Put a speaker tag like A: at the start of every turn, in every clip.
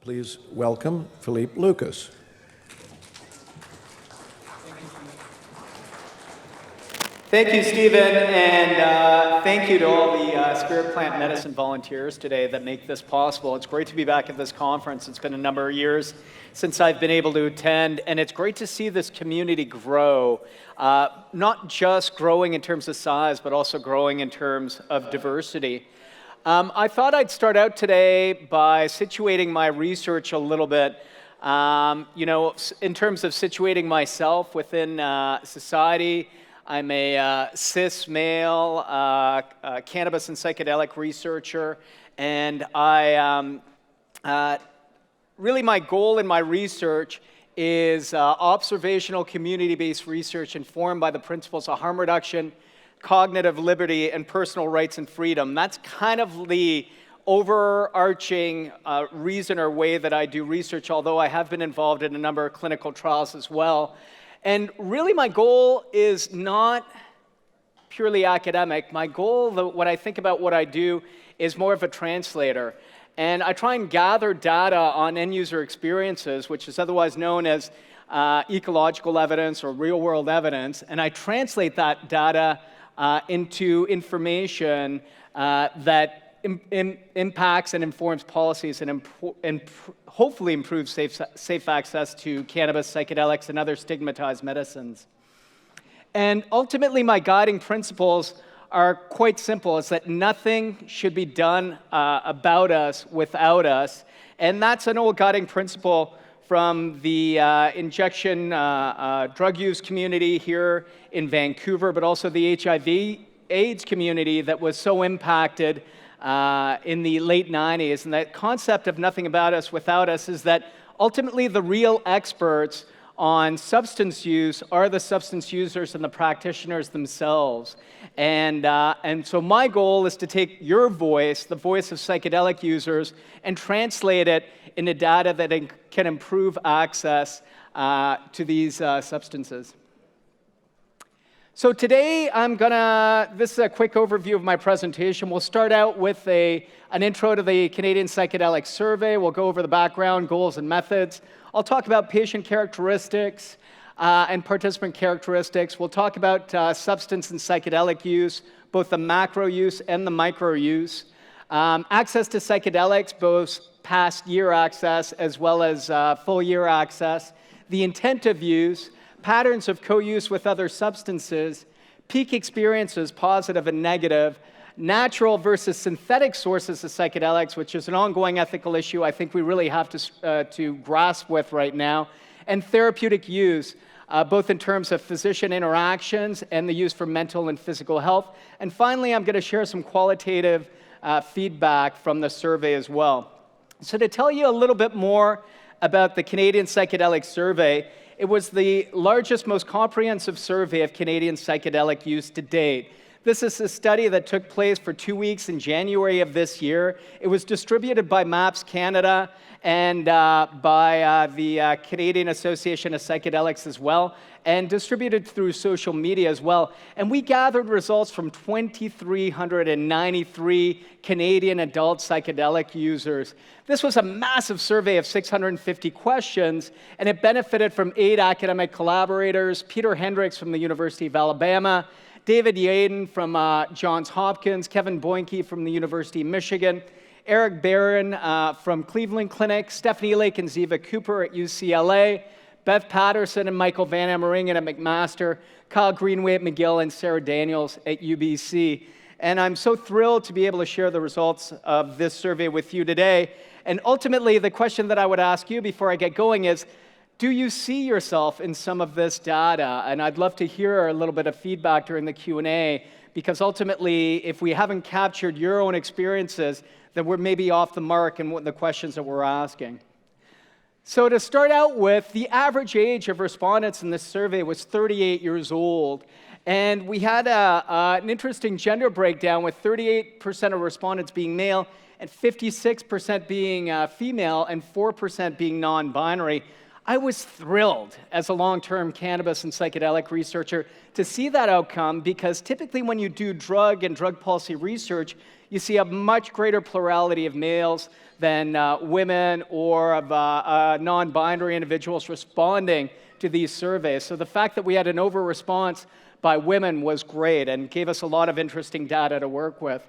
A: Please welcome Philippe Lucas.
B: Thank you, Stephen, and thank you to all the Spirit Plant Medicine volunteers today that make this possible. It's great to be back at this conference. It's been a number of years since I've been able to attend, and it's great to see this community grow, not just growing in terms of size, but also growing in terms of diversity. I thought I'd start out today by situating my research a little bit, in terms of situating myself within society. I'm a cis male cannabis and psychedelic researcher, and really my goal in my research is observational community-based research informed by the principles of harm reduction, cognitive liberty, and personal rights and freedom. That's kind of the overarching reason or way that I do research, although I have been involved in a number of clinical trials as well. And really my goal is not purely academic. My goal, when I think about what I do, is more of a translator. And I try and gather data on end-user experiences, which is otherwise known as ecological evidence or real-world evidence, and I translate that data into information that impacts and informs policies and hopefully improves safe access to cannabis, psychedelics, and other stigmatized medicines. And ultimately, my guiding principles are quite simple. It's that nothing should be done about us without us. And that's an old guiding principle from the injection drug use community here in Vancouver, but also the HIV/AIDS community that was so impacted in the late 90s. And that concept of nothing about us without us is that ultimately the real experts on substance use are the substance users and the practitioners themselves. And so my goal is to take your voice, the voice of psychedelic users, and translate it into data that can improve access to these substances. So today this is a quick overview of my presentation. We'll start out with an intro to the Canadian Psychedelic Survey. We'll go over the background, goals, and methods. I'll talk about patient characteristics and participant characteristics. We'll talk about substance and psychedelic use, both the macro use and the micro use. Access to psychedelics, both past year access as well as full year access. The intent of use, patterns of co-use with other substances, peak experiences, positive and negative, natural versus synthetic sources of psychedelics, which is an ongoing ethical issue I think we really have to grasp with right now, and therapeutic use, both in terms of physician interactions and the use for mental and physical health. And finally, I'm going to share some qualitative feedback from the survey as well. So to tell you a little bit more about the Canadian Psychedelic Survey, it was the largest, most comprehensive survey of Canadian psychedelic use to date. This is a study that took place for 2 weeks in January of this year. It was distributed by MAPS Canada and by the Canadian Association of Psychedelics as well, and distributed through social media as well. And we gathered results from 2,393 Canadian adult psychedelic users. This was a massive survey of 650 questions, and it benefited from 8 academic collaborators: Peter Hendricks from the University of Alabama, David Yaden from Johns Hopkins, Kevin Boinke from the University of Michigan, Eric Barron from Cleveland Clinic, Stephanie Lake and Ziva Cooper at UCLA, Bev Patterson and Michael Van Ameringen at McMaster, Kyle Greenway at McGill, and Sarah Daniels at UBC. And I'm so thrilled to be able to share the results of this survey with you today. And ultimately, the question that I would ask you before I get going is, do you see yourself in some of this data? And I'd love to hear a little bit of feedback during the Q&A, because ultimately, if we haven't captured your own experiences, then we're maybe off the mark in the questions that we're asking. So to start out with, the average age of respondents in this survey was 38 years old. And we had an interesting gender breakdown, with 38% of respondents being male and 56% being female and 4% being non-binary. I was thrilled as a long-term cannabis and psychedelic researcher to see that outcome, because typically when you do drug and drug policy research, you see a much greater plurality of males than women or of non-binary individuals responding to these surveys. So the fact that we had an over-response by women was great and gave us a lot of interesting data to work with.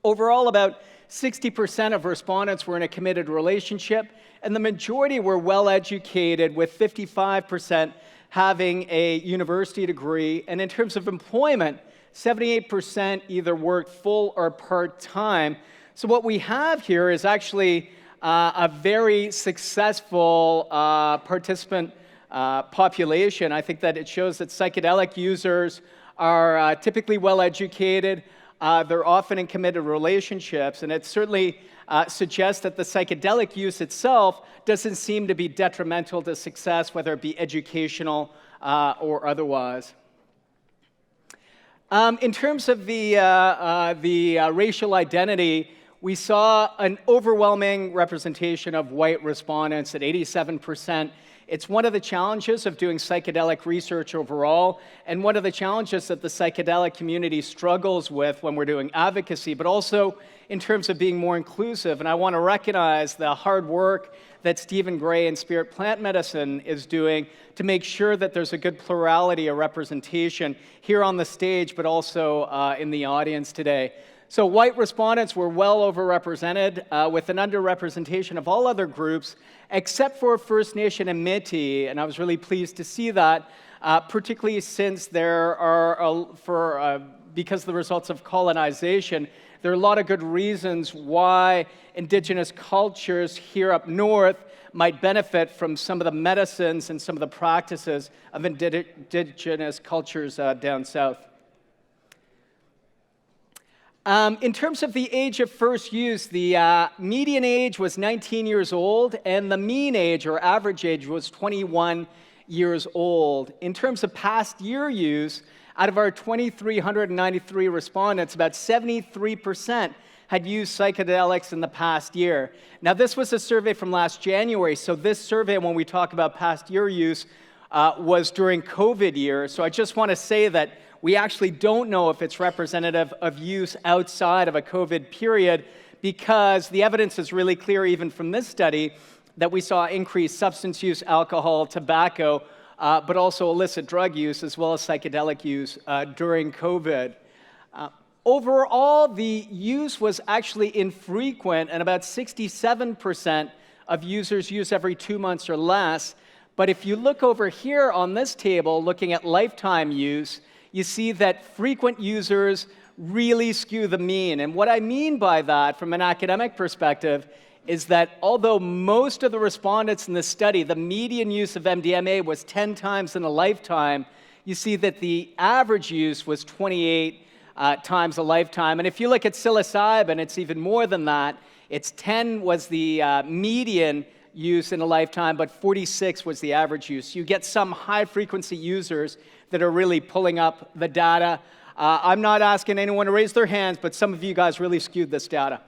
B: Overall, about 60% of respondents were in a committed relationship, and the majority were well-educated, with 55% having a university degree. And in terms of employment, 78% either worked full or part-time. So what we have here is actually a very successful participant population. I think that it shows that psychedelic users are typically well-educated. They're often in committed relationships, and it certainly suggests that the psychedelic use itself doesn't seem to be detrimental to success, whether it be educational or otherwise. In terms of the racial identity, we saw an overwhelming representation of white respondents at 87%. It's one of the challenges of doing psychedelic research overall, and one of the challenges that the psychedelic community struggles with when we're doing advocacy, but also in terms of being more inclusive. And I want to recognize the hard work that Stephen Gray and Spirit Plant Medicine is doing to make sure that there's a good plurality of representation here on the stage, but also in the audience today. So white respondents were well overrepresented, with an underrepresentation of all other groups, except for First Nation and Métis, and I was really pleased to see that, particularly since there are, because of the results of colonization, there are a lot of good reasons why Indigenous cultures here up north might benefit from some of the medicines and some of the practices of Indigenous cultures down south. In terms of the age of first use, the median age was 19 years old, and the mean age, or average age, was 21 years old. In terms of past year use, out of our 2,393 respondents, about 73% had used psychedelics in the past year. Now, this was a survey from last January, so this survey, when we talk about past year use, was during COVID year. So I just want to say that we actually don't know if it's representative of use outside of a COVID period, because the evidence is really clear, even from this study, that we saw increased substance use, alcohol, tobacco, but also illicit drug use, as well as psychedelic use during COVID. Overall, the use was actually infrequent, and about 67% of users use every 2 months or less. But if you look over here on this table, looking at lifetime use, you see that frequent users really skew the mean. And what I mean by that, from an academic perspective, is that although most of the respondents in this study, the median use of MDMA was 10 times in a lifetime, you see that the average use was 28 times a lifetime. And if you look at psilocybin, it's even more than that. It's 10 was the median use in a lifetime, but 46 was the average use. You get some high-frequency users that are really pulling up the data. I'm not asking anyone to raise their hands, but some of you guys really skewed this data.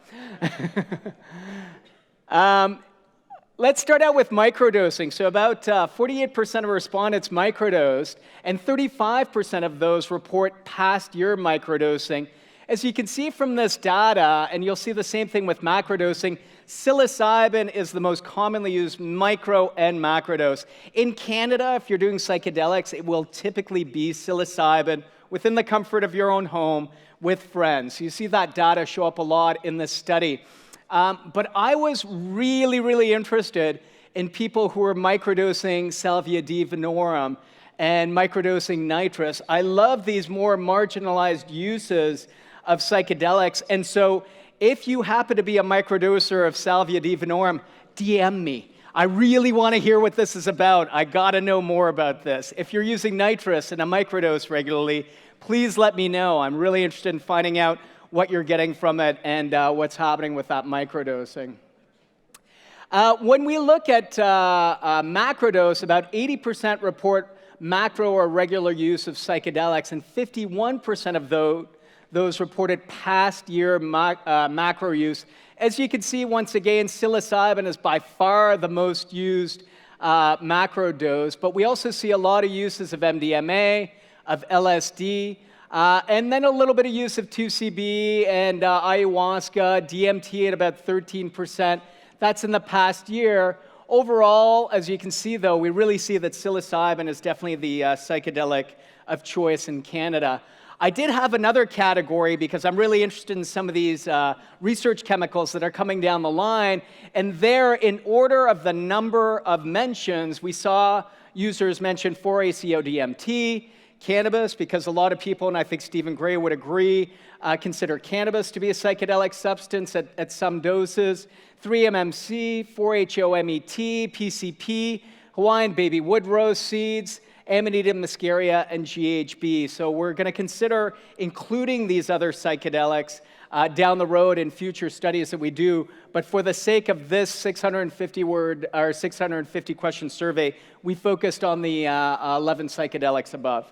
B: Let's start out with microdosing. So about 48% of respondents microdosed, and 35% of those report past year microdosing. As you can see from this data, and you'll see the same thing with macrodosing, psilocybin is the most commonly used micro and macrodose. In Canada, if you're doing psychedelics, it will typically be psilocybin within the comfort of your own home with friends. You see that data show up a lot in this study. But I was really, really interested in people who were microdosing salvia divinorum and microdosing nitrous. I love these more marginalized uses of psychedelics, and so if you happen to be a microdoser of salvia divinorum, DM me. I really want to hear what this is about. I got to know more about this. If you're using nitrous in a microdose regularly, please let me know. I'm really interested in finding out what you're getting from it and what's happening with that microdosing. When we look at macrodose, about 80% report macro or regular use of psychedelics, and 51% of those reported past year macro use. As you can see, once again, psilocybin is by far the most used macro dose, but we also see a lot of uses of MDMA, of LSD, And then a little bit of use of 2CB and ayahuasca, DMT at about 13%. That's in the past year. Overall, as you can see, though, we really see that psilocybin is definitely the psychedelic of choice in Canada. I did have another category because I'm really interested in some of these research chemicals that are coming down the line. And there, in order of the number of mentions, we saw users mention 4-ACO-DMT, cannabis, because a lot of people, and I think Stephen Gray would agree, consider cannabis to be a psychedelic substance at some doses, 3-MMC, 4-HOMET, PCP, Hawaiian baby wood rose seeds, Amanita muscaria, and GHB. So we're going to consider including these other psychedelics down the road in future studies that we do. But for the sake of this 650 question survey, we focused on the 11 psychedelics above.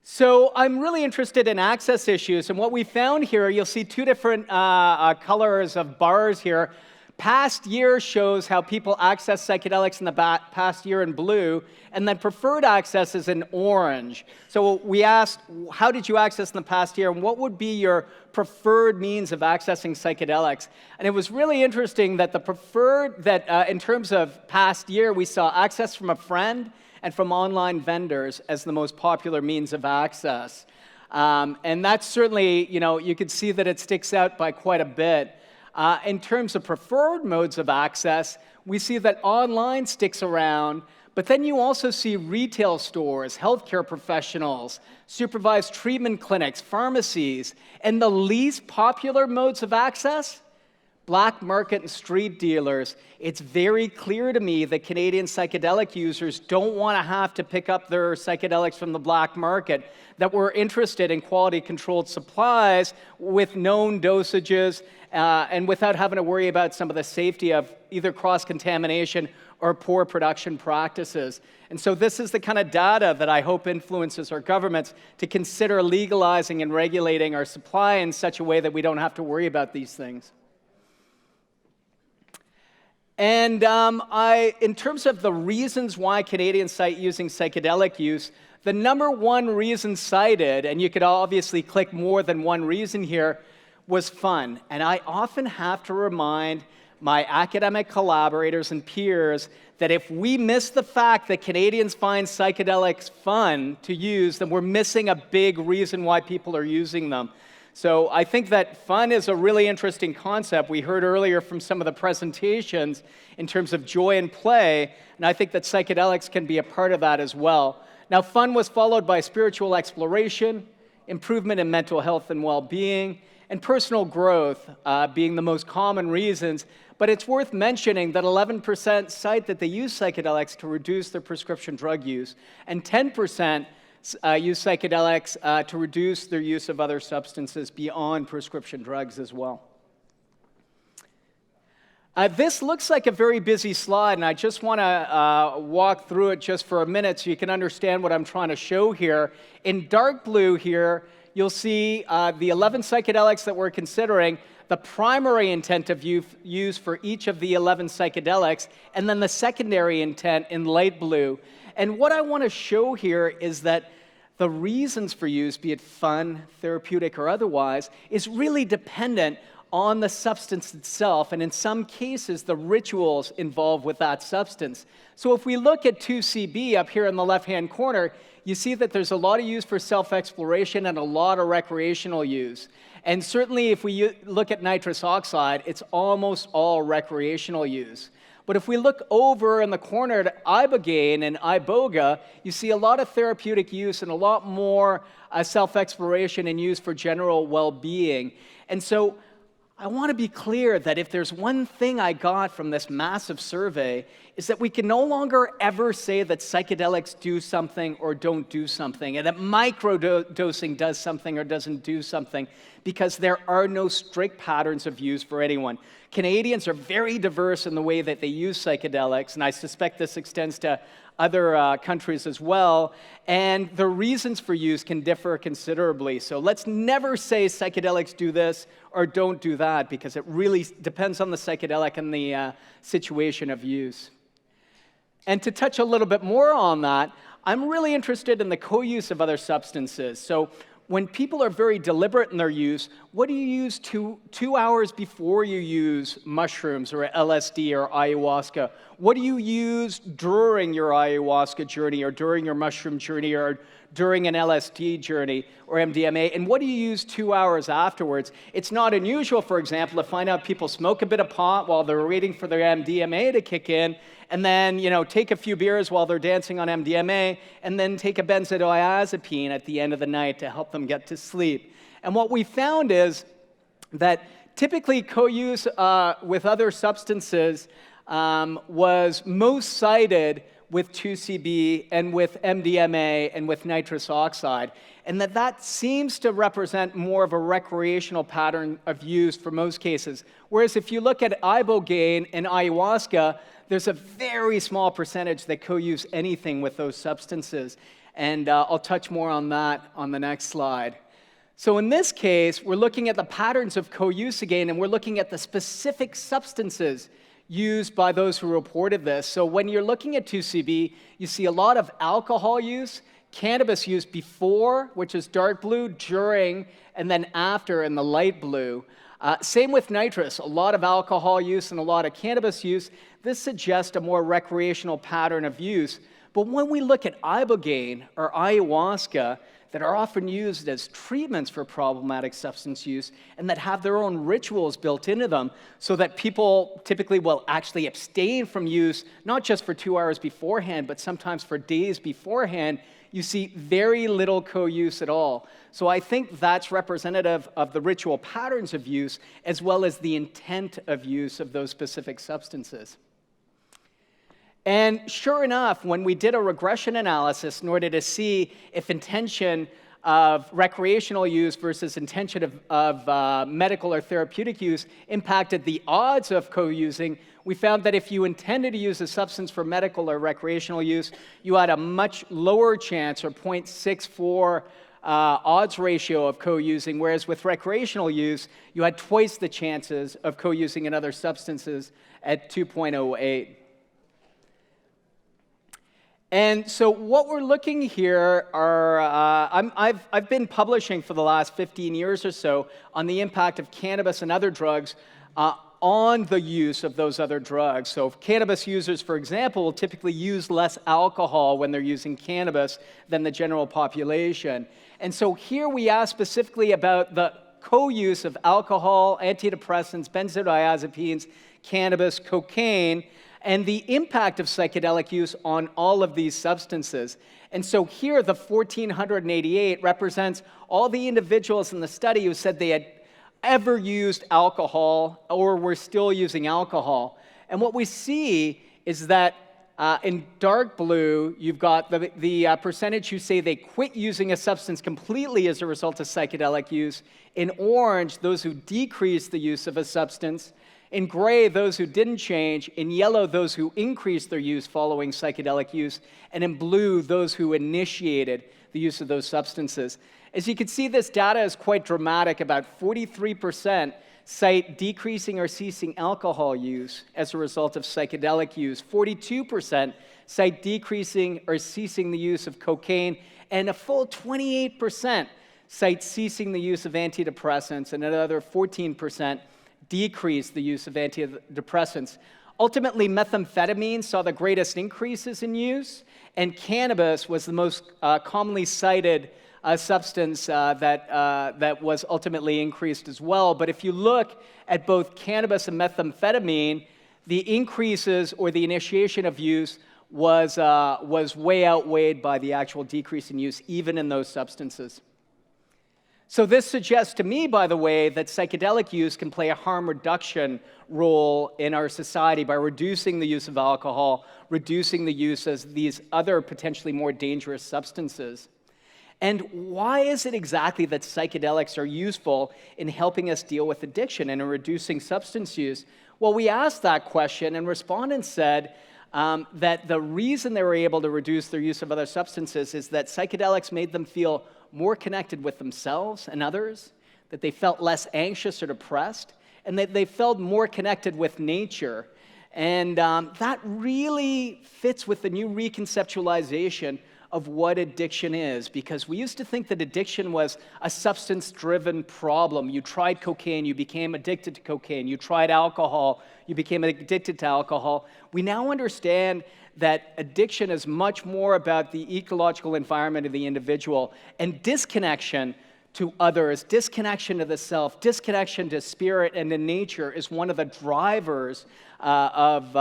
B: So I'm really interested in access issues, and what we found here, you'll see two different colors of bars here. Past year shows how people access psychedelics in the past year in blue, and then preferred access is in orange. So we asked, how did you access in the past year, and what would be your preferred means of accessing psychedelics? And it was really interesting that in terms of past year, we saw access from a friend and from online vendors as the most popular means of access. And that's certainly, you could see that it sticks out by quite a bit. In terms of preferred modes of access, we see that online sticks around, but then you also see retail stores, healthcare professionals, supervised treatment clinics, pharmacies, and the least popular modes of access, black market and street dealers. It's very clear to me that Canadian psychedelic users don't want to have to pick up their psychedelics from the black market, that we're interested in quality-controlled supplies with known dosages and without having to worry about some of the safety of either cross-contamination or poor production practices. And so this is the kind of data that I hope influences our governments to consider legalizing and regulating our supply in such a way that we don't have to worry about these things. And in terms of the reasons why Canadians cite using psychedelic use, the number one reason cited, and you could obviously click more than one reason here, was fun. And I often have to remind my academic collaborators and peers that if we miss the fact that Canadians find psychedelics fun to use, then we're missing a big reason why people are using them. So I think that fun is a really interesting concept. We heard earlier from some of the presentations in terms of joy and play, and I think that psychedelics can be a part of that as well. Now, fun was followed by spiritual exploration, improvement in mental health and well-being, and personal growth being the most common reasons. But it's worth mentioning that 11% cite that they use psychedelics to reduce their prescription drug use, and 10% use psychedelics to reduce their use of other substances beyond prescription drugs as well. This looks like a very busy slide, and I just want to walk through it just for a minute so you can understand what I'm trying to show here. In dark blue here, you'll see the 11 psychedelics that we're considering, the primary intent of use for each of the 11 psychedelics, and then the secondary intent in light blue. And what I want to show here is that the reasons for use, be it fun, therapeutic, or otherwise, is really dependent on the substance itself, and in some cases, the rituals involved with that substance. So if we look at 2CB up here in the left-hand corner, you see that there's a lot of use for self-exploration and a lot of recreational use. And certainly if we look at nitrous oxide, it's almost all recreational use. But if we look over in the corner at ibogaine and iboga, you see a lot of therapeutic use and a lot more self-exploration and use for general well-being. And so I want to be clear that if there's one thing I got from this massive survey, is that we can no longer ever say that psychedelics do something or don't do something, and that microdosing does something or doesn't do something, because there are no strict patterns of use for anyone. Canadians are very diverse in the way that they use psychedelics, and I suspect this extends to other countries as well, and the reasons for use can differ considerably. So let's never say psychedelics do this or don't do that, because it really depends on the psychedelic and the situation of use. And to touch a little bit more on that, I'm really interested in the co-use of other substances. So when people are very deliberate in their use, what do you use two hours before you use mushrooms or LSD or ayahuasca? What do you use during your ayahuasca journey or during your mushroom journey or during an LSD journey or MDMA? And what do you use 2 hours afterwards? It's not unusual, for example, to find out people smoke a bit of pot while they're waiting for their MDMA to kick in, and then, take a few beers while they're dancing on MDMA, and then take a benzodiazepine at the end of the night to help them get to sleep. And what we found is that typically co-use with other substances was most cited with 2CB and with MDMA and with nitrous oxide, and that seems to represent more of a recreational pattern of use for most cases. Whereas if you look at ibogaine and ayahuasca, there's a very small percentage that co-use anything with those substances, and I'll touch more on that on the next slide. So in this case, we're looking at the patterns of co-use again, and we're looking at the specific substances used by those who reported this. So when you're looking at 2CB, you see a lot of alcohol use, cannabis use before, which is dark blue, during, and then after in the light blue. Same with nitrous, a lot of alcohol use and a lot of cannabis use. This suggests a more recreational pattern of use. But when we look at ibogaine or ayahuasca, that are often used as treatments for problematic substance use and that have their own rituals built into them, so that people typically will actually abstain from use, not just for 2 hours beforehand, but sometimes for days beforehand, you see very little co-use at all. So I think that's representative of the ritual patterns of use as well as the intent of use of those specific substances. And sure enough, when we did a regression analysis in order to see if intention of recreational use versus intention of medical or therapeutic use impacted the odds of co-using, we found that if you intended to use a substance for medical or recreational use, you had a much lower chance, or 0.64 odds ratio of co-using, whereas with recreational use, you had twice the chances of co-using in other substances at 2.08. And so what we're looking here are, I've been publishing for the last 15 years or so on the impact of cannabis and other drugs on the use of those other drugs. So cannabis users, for example, will typically use less alcohol when they're using cannabis than the general population. And so here we ask specifically about the co-use of alcohol, antidepressants, benzodiazepines, cannabis, cocaine, and the impact of psychedelic use on all of these substances. And so here, the 1,488 represents all the individuals in the study who said they had ever used alcohol or were still using alcohol. And what we see is that in dark blue, you've got the percentage who say they quit using a substance completely as a result of psychedelic use. In orange, those who decreased the use of a substance. In gray, those who didn't change. In yellow, those who increased their use following psychedelic use. And in blue, those who initiated the use of those substances. As you can see, this data is quite dramatic. About 43% cite decreasing or ceasing alcohol use as a result of psychedelic use. 42% cite decreasing or ceasing the use of cocaine. And a full 28% cite ceasing the use of antidepressants. And another 14% decrease the use of antidepressants. Ultimately, methamphetamine saw the greatest increases in use, and cannabis was the most commonly cited substance that was ultimately increased as well. But if you look at both cannabis and methamphetamine, the increases or the initiation of use was way outweighed by the actual decrease in use, even in those substances. So this suggests to me, by the way, that psychedelic use can play a harm reduction role in our society by reducing the use of alcohol, reducing the use of these other potentially more dangerous substances. And why is it exactly that psychedelics are useful in helping us deal with addiction and in reducing substance use? Well, we asked that question, and respondents said that the reason they were able to reduce their use of other substances is that psychedelics made them feel more connected with themselves and others, that they felt less anxious or depressed, and that they felt more connected with nature. And that really fits with the new reconceptualization of what addiction is, because we used to think that addiction was a substance-driven problem. You tried cocaine, you became addicted to cocaine. You tried alcohol, you became addicted to alcohol. We now understand that addiction is much more about the ecological environment of the individual, and disconnection to others, disconnection to the self, disconnection to spirit and to nature is one of the drivers of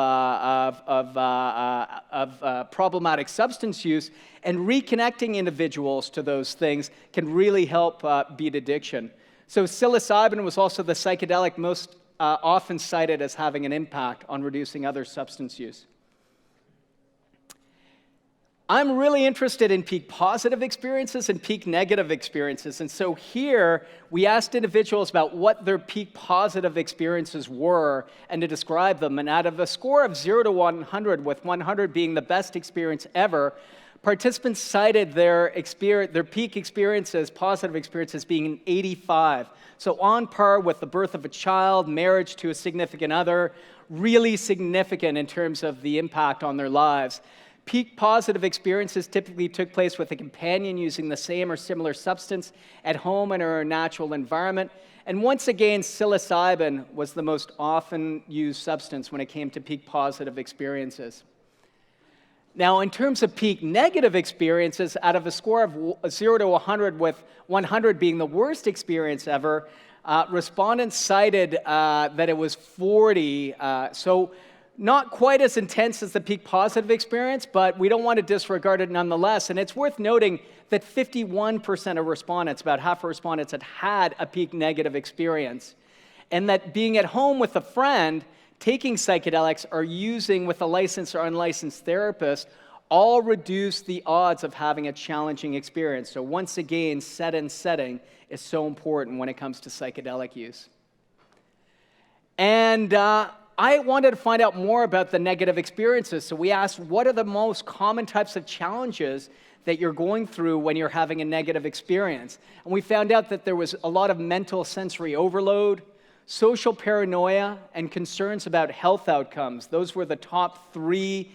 B: problematic substance use, and reconnecting individuals to those things can really help beat addiction. So psilocybin was also the psychedelic most often cited as having an impact on reducing other substance use. I'm really interested in peak positive experiences and peak negative experiences. And so here, we asked individuals about what their peak positive experiences were and to describe them. And out of a score of 0 to 100, with 100 being the best experience ever, participants cited their peak experiences, positive experiences, being an 85. So on par with the birth of a child, marriage to a significant other, really significant in terms of the impact on their lives. Peak positive experiences typically took place with a companion using the same or similar substance at home and in a natural environment. And once again, psilocybin was the most often used substance when it came to peak positive experiences. Now, in terms of peak negative experiences, out of a score of 0 to 100, with 100 being the worst experience ever, respondents cited that it was 40. So not quite as intense as the peak positive experience, but we don't want to disregard it nonetheless. And it's worth noting that 51% of respondents, about half of respondents, had a peak negative experience. And that being at home with a friend, taking psychedelics, or using with a licensed or unlicensed therapist, all reduce the odds of having a challenging experience. So once again, set and setting is so important when it comes to psychedelic use. And I wanted to find out more about the negative experiences. So we asked, what are the most common types of challenges that you're going through when you're having a negative experience? And we found out that there was a lot of mental sensory overload, social paranoia, and concerns about health outcomes. Those were the top 3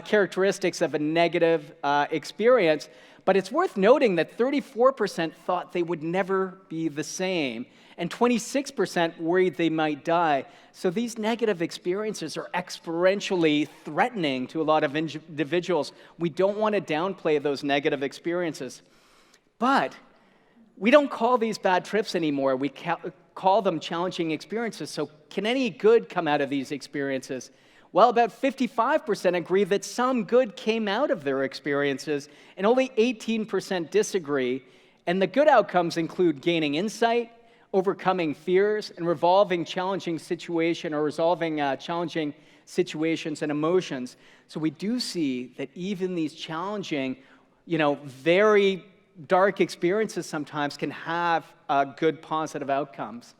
B: characteristics of a negative experience. But it's worth noting that 34% thought they would never be the same, and 26% worried they might die. So these negative experiences are exponentially threatening to a lot of individuals. We don't want to downplay those negative experiences. But we don't call these bad trips anymore. We call them challenging experiences. So can any good come out of these experiences? Well, about 55% agree that some good came out of their experiences, and only 18% disagree. And the good outcomes include gaining insight, overcoming fears, and resolving challenging situations and emotions. So we do see that even these challenging, very dark experiences sometimes can have good positive outcomes.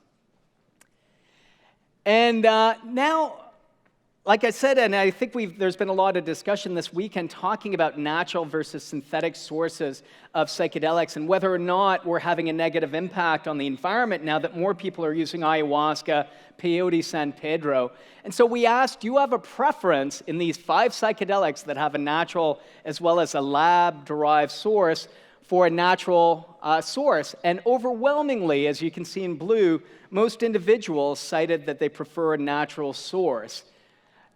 B: And now, like I said, and I think there's been a lot of discussion this weekend talking about natural versus synthetic sources of psychedelics and whether or not we're having a negative impact on the environment now that more people are using ayahuasca, peyote, San Pedro. And so we asked, do you have a preference in these 5 psychedelics that have a natural as well as a lab-derived source for a natural source? And overwhelmingly, as you can see in blue, most individuals cited that they prefer a natural source.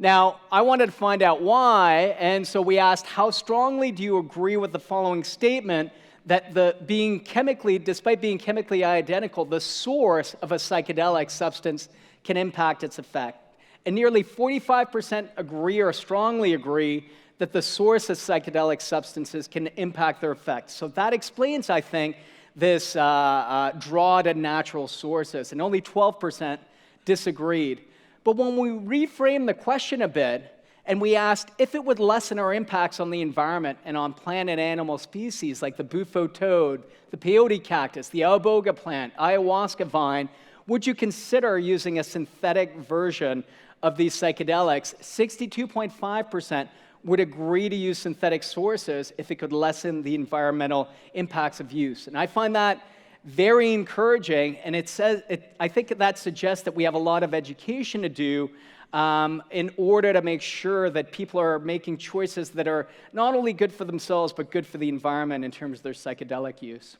B: Now, I wanted to find out why, and so we asked, how strongly do you agree with the following statement that despite being chemically identical, the source of a psychedelic substance can impact its effect? And nearly 45% agree or strongly agree that the source of psychedelic substances can impact their effects. So that explains, I think, this draw to natural sources, and only 12% disagreed. But when we reframed the question a bit, and we asked if it would lessen our impacts on the environment and on plant and animal species like the bufo toad, the peyote cactus, the iboga plant, ayahuasca vine, Would you consider using a synthetic version of these psychedelics? 62.5% would agree to use synthetic sources if it could lessen the environmental impacts of use. And I find that very encouraging, and I think that suggests that we have a lot of education to do in order to make sure that people are making choices that are not only good for themselves, but good for the environment in terms of their psychedelic use.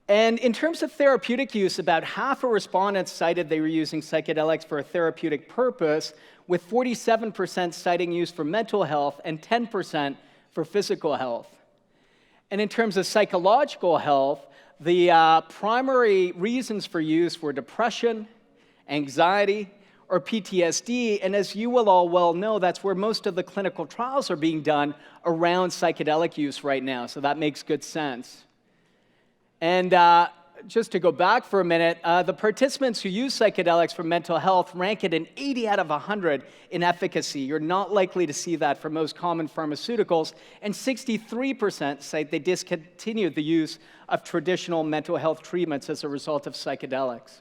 B: And in terms of therapeutic use, about half of respondents cited they were using psychedelics for a therapeutic purpose, with 47% citing use for mental health and 10% for physical health. And in terms of psychological health, the primary reasons for use were depression, anxiety, or PTSD, and as you will all well know, that's where most of the clinical trials are being done around psychedelic use right now, so that makes good sense. And just to go back for a minute, the participants who use psychedelics for mental health rank it an 80 out of 100 in efficacy. You're not likely to see that for most common pharmaceuticals, and 63% cite they discontinued the use of traditional mental health treatments as a result of psychedelics.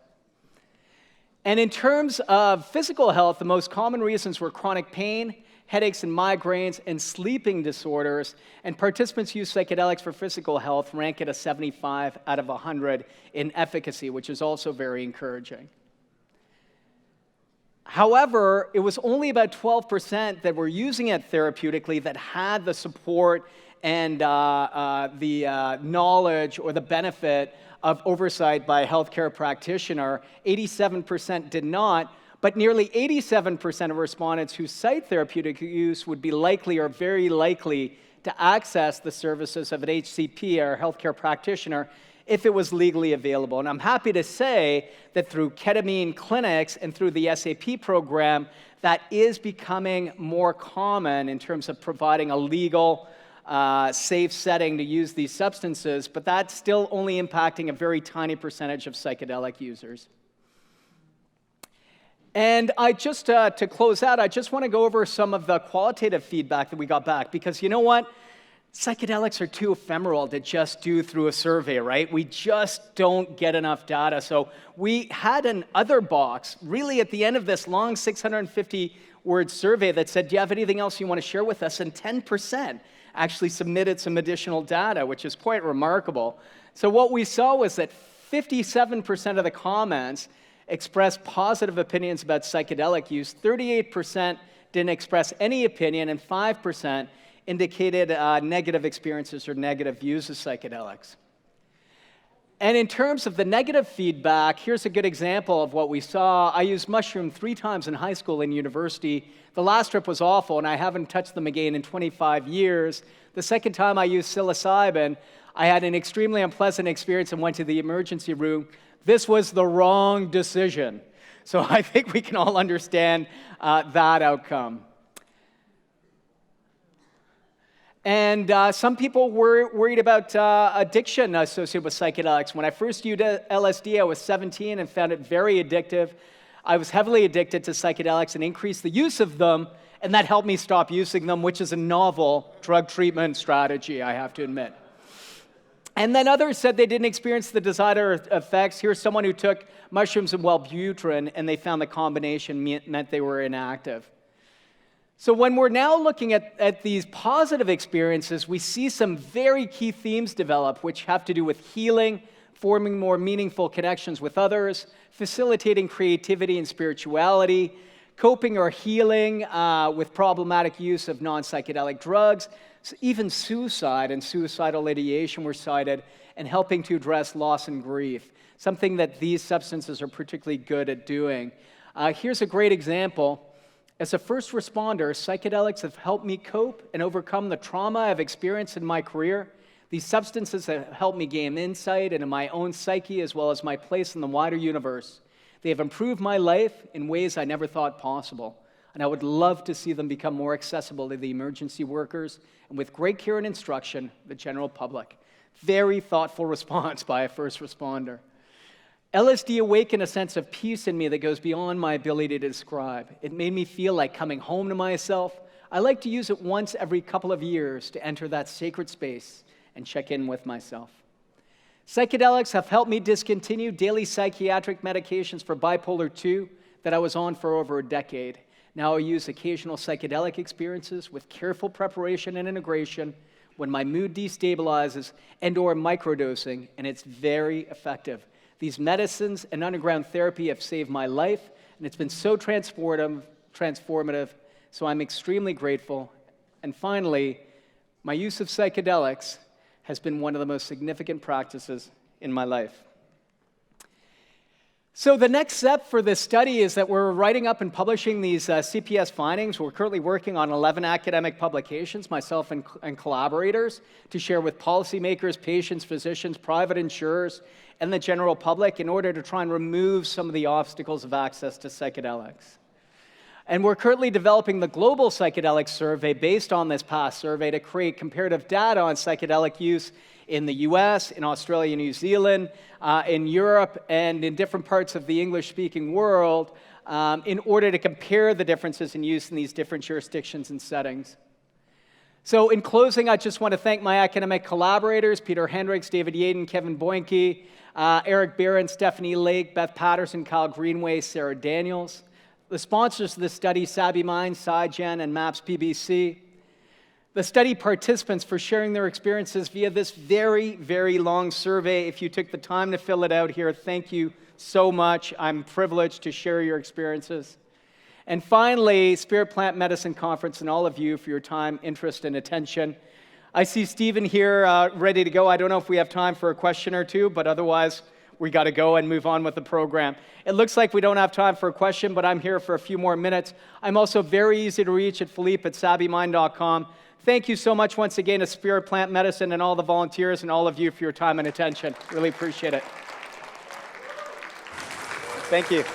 B: And in terms of physical health, the most common reasons were chronic pain, headaches and migraines, and sleeping disorders. And participants who use psychedelics for physical health rank at a 75 out of 100 in efficacy, which is also very encouraging. However, it was only about 12% that were using it therapeutically that had the support and the knowledge or the benefit of oversight by a healthcare practitioner. 87% did not, but nearly 87% of respondents who cite therapeutic use would be likely or very likely to access the services of an HCP or healthcare practitioner if it was legally available. And I'm happy to say that through ketamine clinics and through the SAP program, that is becoming more common in terms of providing a legal, safe setting to use these substances, but that's still only impacting a very tiny percentage of psychedelic users. And I just, to close out, I just want to go over some of the qualitative feedback that we got back, because you know what? Psychedelics are too ephemeral to just do through a survey, right? We just don't get enough data. So we had an other box, really at the end of this long 650-word survey that said, do you have anything else you want to share with us? And 10% actually submitted some additional data, which is quite remarkable. So what we saw was that 57% of the comments expressed positive opinions about psychedelic use, 38% didn't express any opinion, and 5% indicated negative experiences or negative views of psychedelics. And in terms of the negative feedback, here's a good example of what we saw. I used mushroom 3 times in high school and university. The last trip was awful, and I haven't touched them again in 25 years. The second time I used psilocybin, I had an extremely unpleasant experience and went to the emergency room. This was the wrong decision. So I think we can all understand that outcome. And some people were worried about addiction associated with psychedelics. When I first used LSD, I was 17 and found it very addictive. I was heavily addicted to psychedelics and increased the use of them, and that helped me stop using them, which is a novel drug treatment strategy, I have to admit. And then others said they didn't experience the desired effects. Here's someone who took mushrooms and Wellbutrin, and they found the combination meant they were inactive. So when we're now looking at these positive experiences, we see some very key themes develop, which have to do with healing, forming more meaningful connections with others, facilitating creativity and spirituality, coping or healing with problematic use of non-psychedelic drugs. So even suicide and suicidal ideation were cited, and helping to address loss and grief, something that these substances are particularly good at doing. Here's a great example. As a first responder, psychedelics have helped me cope and overcome the trauma I've experienced in my career. These substances have helped me gain insight into my own psyche as well as my place in the wider universe. They have improved my life in ways I never thought possible, and I would love to see them become more accessible to the emergency workers and, with great care and instruction, the general public. Very thoughtful response by a first responder. LSD awakened a sense of peace in me that goes beyond my ability to describe. It made me feel like coming home to myself. I like to use it once every couple of years to enter that sacred space and check in with myself. Psychedelics have helped me discontinue daily psychiatric medications for bipolar II that I was on for over a decade. Now I use occasional psychedelic experiences with careful preparation and integration when my mood destabilizes and/or microdosing, and it's very effective. These medicines and underground therapy have saved my life, and it's been so transformative, so I'm extremely grateful. And finally, my use of psychedelics has been one of the most significant practices in my life. So the next step for this study is that we're writing up and publishing these CPS findings. We're currently working on 11 academic publications, myself and collaborators, to share with policymakers, patients, physicians, private insurers, and the general public in order to try and remove some of the obstacles of access to psychedelics. And we're currently developing the Global Psychedelic Survey based on this past survey to create comparative data on psychedelic use in the US, in Australia, New Zealand, in Europe, and in different parts of the English-speaking world in order to compare the differences in use in these different jurisdictions and settings. So in closing, I just want to thank my academic collaborators, Peter Hendricks, David Yaden, Kevin Boinke, Eric Barron, Stephanie Lake, Beth Patterson, Kyle Greenway, Sarah Daniels. The sponsors of the study, SABI Mind, SciGen, and MAPS PBC. The study participants for sharing their experiences via this very, very long survey. If you took the time to fill it out here, thank you so much. I'm privileged to share your experiences. And finally, Spirit Plant Medicine Conference and all of you for your time, interest, and attention. I see Stephen here ready to go. I don't know if we have time for a question or two, but otherwise, we got to go and move on with the program. It looks like we don't have time for a question, but I'm here for a few more minutes. I'm also very easy to reach at philippe@sabimind.com. Thank you so much once again to Spirit Plant Medicine and all the volunteers and all of you for your time and attention. Really appreciate it. Thank you.